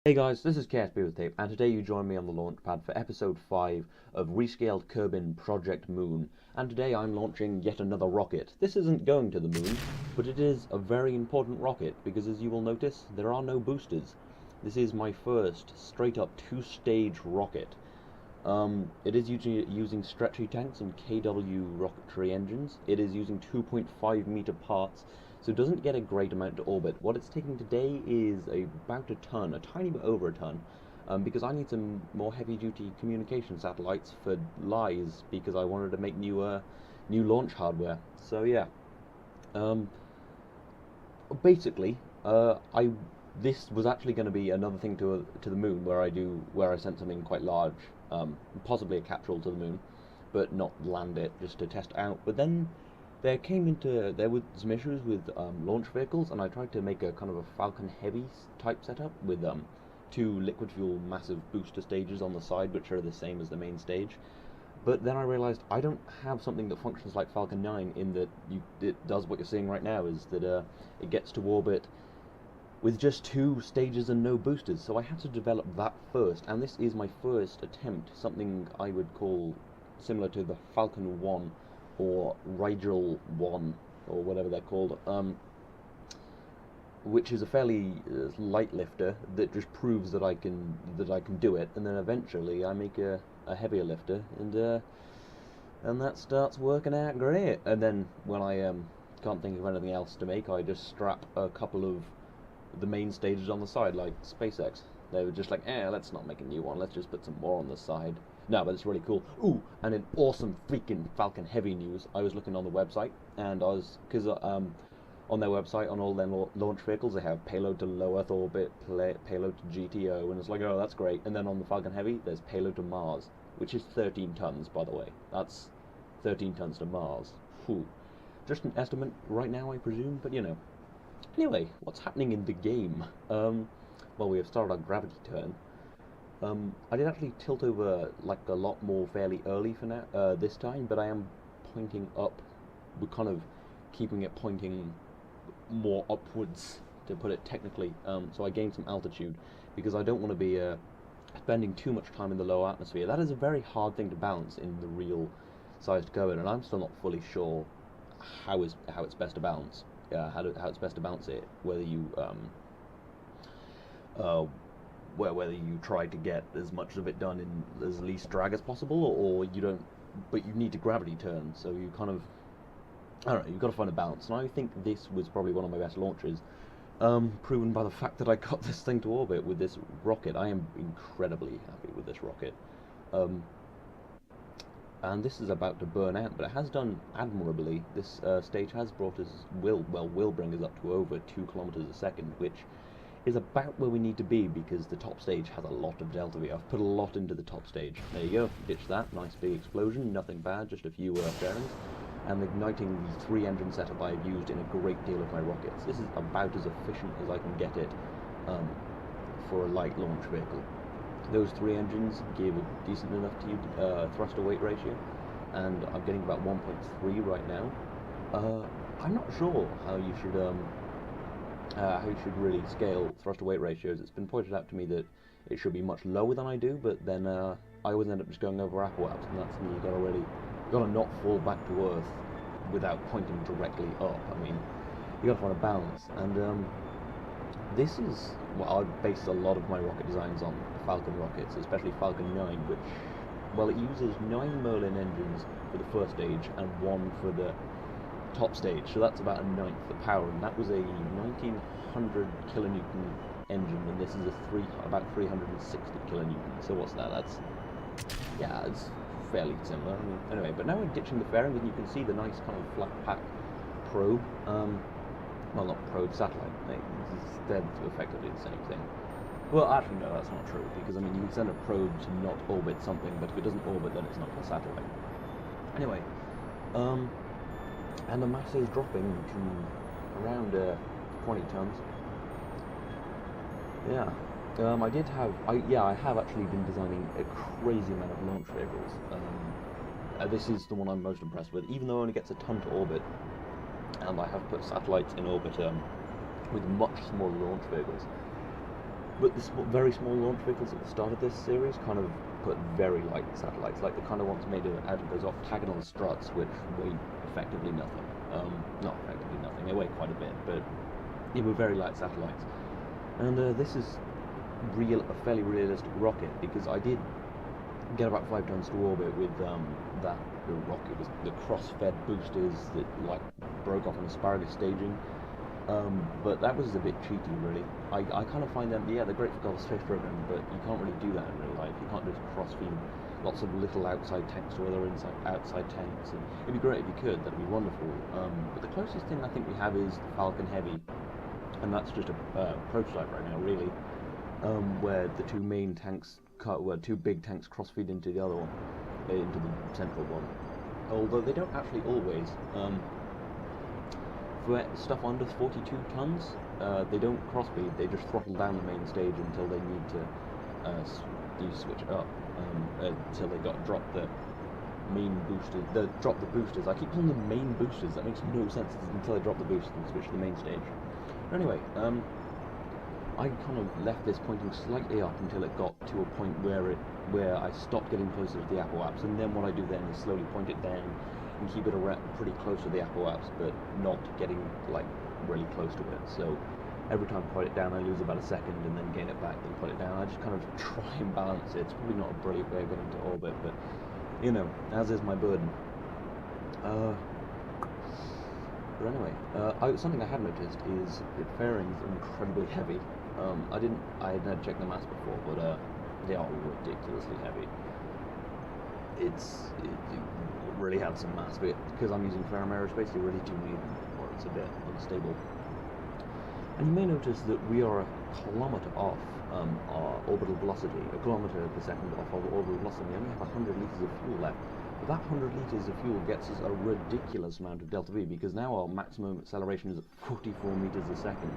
Hey guys, this is KSB with Tape, and today you join me on the launch pad for episode 5 of Rescaled Kerbin Project Moon, and today I'm launching yet another rocket. This isn't going to the moon, but it is a very important rocket, because as you will notice, there are no boosters. This is my first straight-up two-stage rocket. It is using stretchy tanks and KW rocketry engines. It is using 2.5 meter parts, so it doesn't get a great amount to orbit. What it's taking today is about a ton, a tiny bit over a ton, because I need some more heavy-duty communication satellites for LIS, because I wanted to make new launch hardware. So yeah, basically, this was actually going to be another thing to the moon, where I sent something quite large, possibly a capsule to the moon, but not land it, just to test out. But then there were some issues with launch vehicles, and I tried to make a kind of a Falcon Heavy type setup with two liquid fuel massive booster stages on the side, which are the same as the main stage. But then I realized I don't have something that functions like Falcon 9 in that it does what you're seeing right now, is that it gets to orbit with just two stages and no boosters. So I had to develop that first, and this is my first attempt, something I would call similar to the Falcon 1 or Rigel 1 or whatever they're called, which is a fairly light lifter that just proves that I can do it, and then eventually I make a heavier lifter, and that starts working out great. And then when I can't think of anything else to make, I just strap a couple of the main stages on the side, like SpaceX. They were just like, let's not make a new one, let's just put some more on the side. No, but it's really cool. Ooh, and in awesome freaking Falcon Heavy news, I was looking on the website, and because on their website, on all their launch vehicles, they have payload to low Earth orbit, payload to GTO, and it's like, oh, that's great. And then on the Falcon Heavy, there's payload to Mars, which is 13 tons, by the way. That's 13 tons to Mars. Whew. Just an estimate right now, I presume, but you know. Anyway, what's happening in the game? Well, we have started our gravity turn. I did actually tilt over like a lot more fairly early for now, this time, but I am pointing up. We're kind of keeping it pointing more upwards, to put it technically. So I gained some altitude, because I don't want to be spending too much time in the low atmosphere. That is a very hard thing to balance in the real sized Kerbin, and I'm still not fully sure how it's best to balance. How it's best to balance it, whether you whether you try to get as much of it done in as least drag as possible, or you don't, but you need to gravity turn, so you kind of, I don't know, you've got to find a balance. And I think this was probably one of my best launches, proven by the fact that I got this thing to orbit with this rocket. I am incredibly happy with this rocket. And this is about to burn out, but it has done admirably. This stage has brought us, will bring us up to over 2 kilometers a second, which is about where we need to be, because the top stage has a lot of delta V. I've put a lot into the top stage. There you go, ditch that, nice big explosion, nothing bad, just a few bearings, and igniting the 3-engine setup I've used in a great deal of my rockets. This is about as efficient as I can get it for a light launch vehicle. Those 3 engines give a decent enough thrust to weight ratio, and I'm getting about 1.3 right now. I'm not sure how you should really scale thrust to weight ratios. It's been pointed out to me that it should be much lower than I do, but then I always end up just going over Apple apps, and that's something you gotta not fall back to earth without pointing directly up. I mean, you gotta find a balance, and this is what I've based a lot of my rocket designs on, Falcon rockets, especially Falcon 9, which, well, it uses 9 Merlin engines for the first stage and 1 for the top stage, so that's about a ninth the power, and that was a 1900 kilonewton engine, and this is about 360 kilonewton. So what's that? Yeah, it's fairly similar. I mean, anyway, but now we're ditching the fairings, and you can see the nice kind of flat pack probe. Well, not probe, satellite. They're effectively the same thing. Well, actually, no, that's not true, because, I mean, you can send a probe to not orbit something, but if it doesn't orbit, then it's not a satellite. Anyway, and the mass is dropping to around 20 tons. Yeah. I have actually been designing a crazy amount of launch vehicles. This is the one I'm most impressed with, even though it only gets a ton to orbit, and I have put satellites in orbit with much smaller launch vehicles. But the very small launch vehicles at the start of this series kind of put very light satellites, like the kind of ones made out of those octagonal struts, which weigh effectively nothing. Not effectively nothing, they weigh quite a bit, but they were very light satellites. And this is a fairly realistic rocket, because I did get about 5 tons to orbit with the rocket was the cross-fed boosters that like broke off on asparagus staging. But that was a bit cheaty, really. I kind of find them, yeah, they're great for Kerbal space program, but you can't really do that in real life. You can't just cross-feed lots of little outside tanks to other outside tanks. And it'd be great if you could, that'd be wonderful. But the closest thing I think we have is the Falcon Heavy, and that's just a prototype right now, really, where the two main tanks, two big tanks cross-feed into the other one, into the central one. Although they don't actually always. For stuff under 42 tons, they don't cross-feed, they just throttle down the main stage until they need to switch it up, until they drop the main boosters, drop the boosters. I keep calling them main boosters, that makes no sense, until they drop the boosters and switch to the main stage. But anyway, I kind of left this pointing slightly up until it got to a point where I stopped getting closer to the apoaps, and then what I do then is slowly point it down and keep it pretty close to the apoaps, but not getting like really close to it. So every time I point it down, I lose about a second, and then gain it back, then put it down. I just kind of try and balance it. It's probably not a brilliant way of getting to orbit, but you know, as is my burden. But anyway, something I have noticed is that fairings are incredibly heavy. I hadn't checked the mass before, but they are ridiculously heavy. It really has some mass, but because I'm using Ferrum Aerospace, you really do need them, or it's a bit unstable. And you may notice that we are a kilometre off our orbital velocity, a kilometre per second off our orbital velocity. We only have 100 litres of fuel left. But that 100 litres of fuel gets us a ridiculous amount of delta V, because now our maximum acceleration is at 44 metres a second.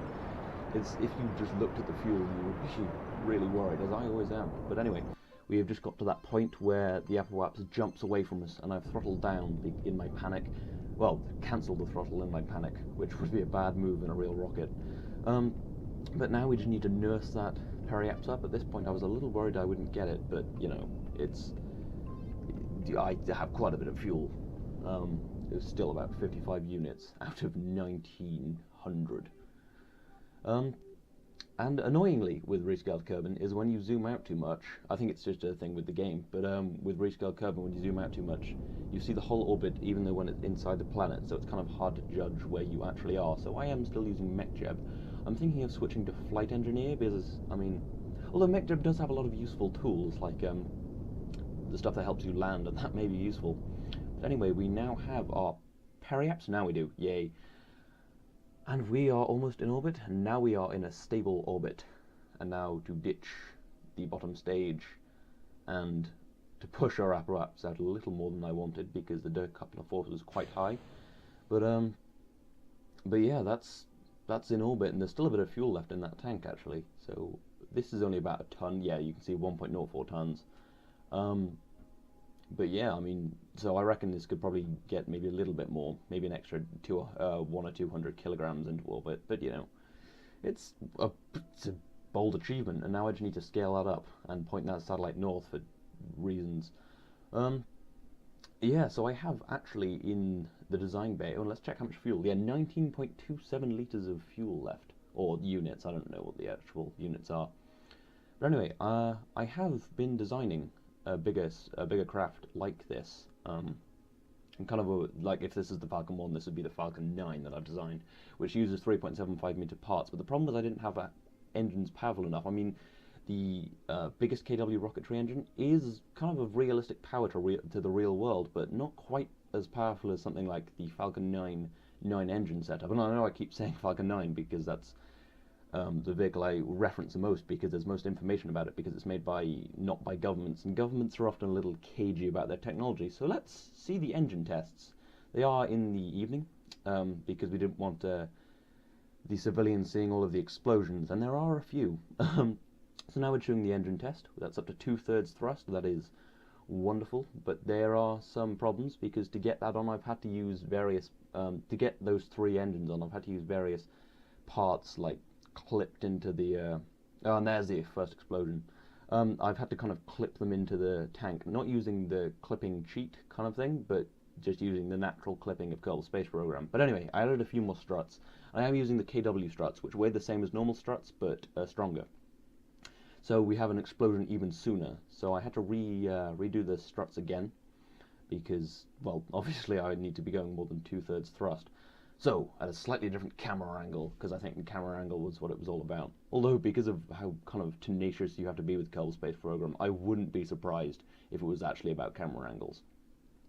If you just looked at the fuel, you would be really worried, as I always am. But anyway, we have just got to that point where the apoaps jumps away from us, and I've throttled down in my panic. Well, cancelled the throttle in my panic, which would be a bad move in a real rocket. But now we just need to nurse that periaps up. At this point, I was a little worried I wouldn't get it, but you know, I have quite a bit of fuel. It was still about 55 units out of 1900. And annoyingly with Rescaled Kerbin is when you zoom out too much, I think it's just a thing with the game, but with Rescaled Kerbin, when you zoom out too much, you see the whole orbit even though when it's inside the planet, so it's kind of hard to judge where you actually are. So I am still using MechJeb. I'm thinking of switching to Flight Engineer because, I mean, although MechJeb does have a lot of useful tools, like the stuff that helps you land, and that may be useful. But anyway, we now have our periaps, now we do, yay. And we are almost in orbit, and now we are in a stable orbit. And now to ditch the bottom stage and to push our apparatus out a little more than I wanted because the dirt coupler force was quite high. But yeah, that's in orbit, and there's still a bit of fuel left in that tank actually. So this is only about a ton. Yeah, you can see 1.04 tons. But yeah, I mean, so I reckon this could probably get maybe a little bit more, maybe an extra 1 or 200 kilograms into orbit. But you know, it's a bold achievement, and now I just need to scale that up and point that satellite north for reasons. Yeah, so I have actually in the design bay. Oh, let's check how much fuel. Yeah, 19.27 liters of fuel left, or units. I don't know what the actual units are. But anyway, I have been designing a bigger craft like this, and kind of like if this is the Falcon 1, this would be the Falcon 9 that I've designed, which uses 3.75 meter parts. But the problem is I didn't have engines powerful enough. I mean, the biggest KW rocketry engine is kind of realistic power to the real world, but not quite as powerful as something like the Falcon 9 engine setup. And I know I keep saying Falcon 9 because that's the vehicle I reference the most, because there's most information about it, because it's made not by governments, and governments are often a little cagey about their technology. So let's see the engine tests. They are in the evening, because we didn't want the civilians seeing all of the explosions, and there are a few. So now we're doing the engine test. That's up to 2/3 thrust. That is wonderful, but there are some problems, because to get that on, I've had to use various, to get those 3 engines on, I've had to use various parts, like clipped into the Oh, and there's the first explosion. I've had to kind of clip them into the tank, not using the clipping cheat kind of thing, but just using the natural clipping of Kerbal Space Program. But anyway, I added a few more struts. I am using the KW struts, which weigh the same as normal struts, but stronger. So we have an explosion even sooner. So I had to redo the struts again, because, well, obviously I need to be going more than 2/3 thrust. So, at a slightly different camera angle, because I think the camera angle was what it was all about. Although, because of how kind of tenacious you have to be with Kerbal Space Program, I wouldn't be surprised if it was actually about camera angles.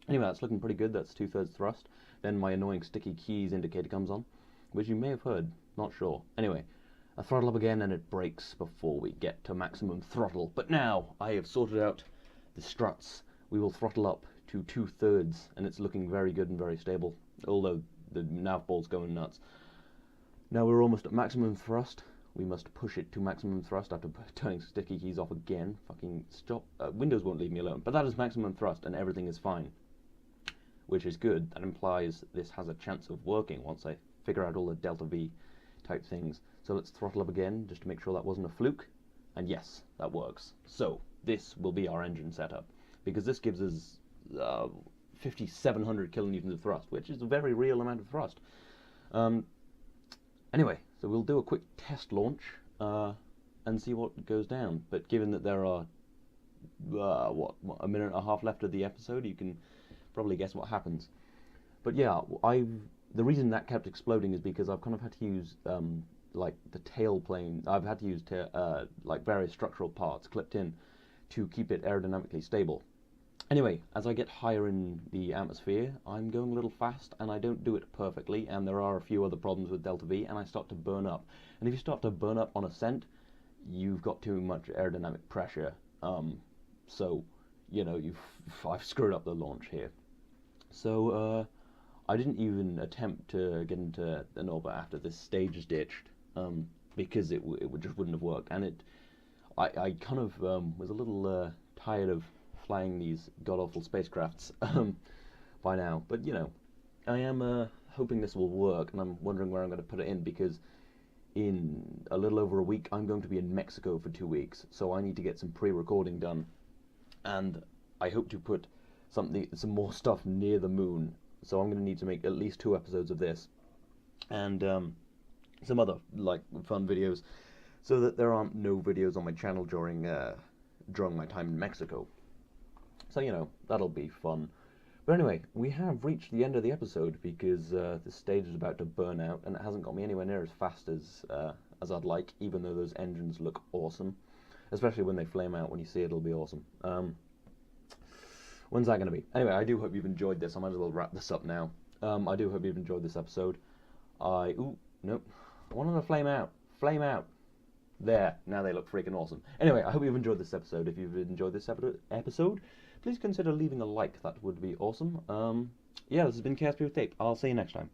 Anyway, that's looking pretty good. That's 2/3 thrust. Then my annoying sticky keys indicator comes on, which you may have heard. Not sure. Anyway, I throttle up again and it brakes before we get to maximum throttle. But now I have sorted out the struts. We will throttle up to 2/3, and it's looking very good and very stable. Although the nav ball's going nuts. Now we're almost at maximum thrust. We must push it to maximum thrust after turning sticky keys off again. Fucking stop. Windows won't leave me alone. But that is maximum thrust and everything is fine. Which is good. That implies this has a chance of working once I figure out all the delta V type things. So let's throttle up again just to make sure that wasn't a fluke. And yes, that works. So this will be our engine setup. Because this gives us 5,700 kilonewtons of thrust, which is a very real amount of thrust. Anyway, so we'll do a quick test launch and see what goes down. But given that there are a minute and a half left of the episode, you can probably guess what happens. But yeah, the reason that kept exploding is because I've kind of had to use like the tail plane. I've had to use like various structural parts clipped in to keep it aerodynamically stable. Anyway, as I get higher in the atmosphere, I'm going a little fast, and I don't do it perfectly, and there are a few other problems with delta V, and I start to burn up. And if you start to burn up on ascent, you've got too much aerodynamic pressure. So, you know, I've screwed up the launch here. So, I didn't even attempt to get into an orbit after this stage is ditched, because it just wouldn't have worked. And I kind of was a little tired of flying these god-awful spacecrafts by now. But, you know, I am hoping this will work, and I'm wondering where I'm going to put it in, because in a little over a week, I'm going to be in Mexico for 2 weeks, so I need to get some pre-recording done. And I hope to put some more stuff near the moon, so I'm going to need to make at least 2 episodes of this, and some other, like, fun videos, so that there aren't no videos on my channel during my time in Mexico. So, you know, that'll be fun. But anyway, we have reached the end of the episode, because this stage is about to burn out, and it hasn't got me anywhere near as fast as I'd like, even though those engines look awesome. Especially when they flame out. When you see it, it'll be awesome. When's that going to be? Anyway, I do hope you've enjoyed this. I might as well wrap this up now. I do hope you've enjoyed this episode. Ooh, nope. I want them to flame out. Flame out. There. Now they look freaking awesome. Anyway, I hope you've enjoyed this episode. If you've enjoyed this episode, please consider leaving a like. That would be awesome. Yeah, this has been KSP with Tape. I'll see you next time.